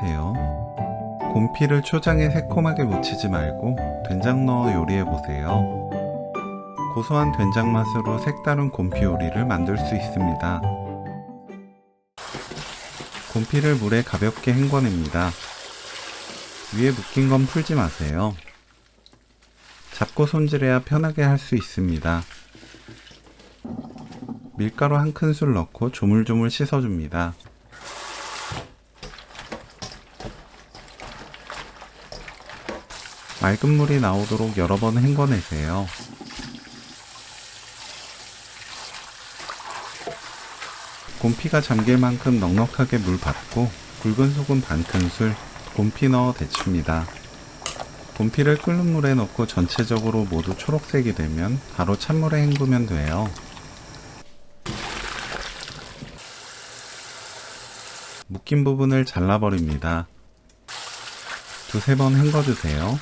안녕하세요. 곰피를 초장에 새콤하게 무치지 말고 된장 넣어 요리해보세요. 고소한 된장 맛으로 색다른 곰피 요리를 만들 수 있습니다. 곰피를 물에 가볍게 헹궈냅니다. 위에 묶인 건 풀지 마세요. 잡고 손질해야 편하게 할 수 있습니다. 밀가루 한 큰술 넣고 조물조물 씻어줍니다. 맑은 물이 나오도록 여러 번 헹궈내세요. 곰피가 잠길 만큼 넉넉하게 물 받고 굵은 소금 반 큰술, 곰피 넣어 데칩니다. 곰피를 끓는 물에 넣고 전체적으로 모두 초록색이 되면 바로 찬물에 헹구면 돼요. 묶인 부분을 잘라버립니다. 두세 번 헹궈주세요.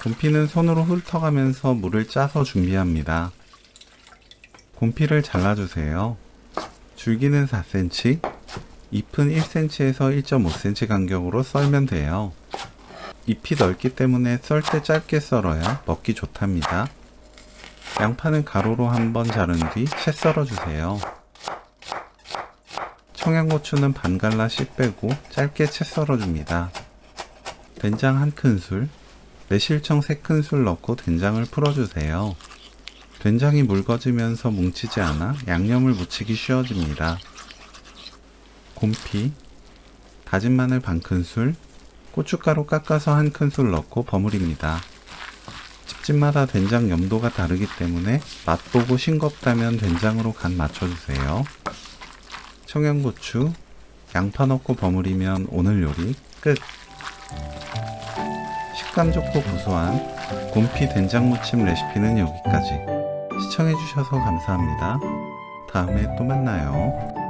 곰피는 손으로 훑어가면서 물을 짜서 준비합니다. 곰피를 잘라주세요. 줄기는 4cm, 잎은 1cm에서 1.5cm 간격으로 썰면 돼요. 잎이 넓기 때문에 썰 때 짧게 썰어야 먹기 좋답니다. 양파는 가로로 한번 자른 뒤 채 썰어주세요. 청양고추는 반 갈라 씨 빼고 짧게 채 썰어줍니다. 된장 한 큰술, 매실청 3큰술 넣고 된장을 풀어주세요. 된장이 묽어지면서 뭉치지 않아 양념을 무치기 쉬워집니다. 곰피, 다진 마늘 반 큰술, 고춧가루 깎아서 한 큰술 넣고 버무립니다. 집집마다 된장 염도가 다르기 때문에 맛보고 싱겁다면 된장으로 간 맞춰주세요. 청양고추, 양파 넣고 버무리면 오늘 요리 끝! 식감 좋고 구수한 곰피 된장무침 레시피는 여기까지. 시청해주셔서 감사합니다. 다음에 또 만나요.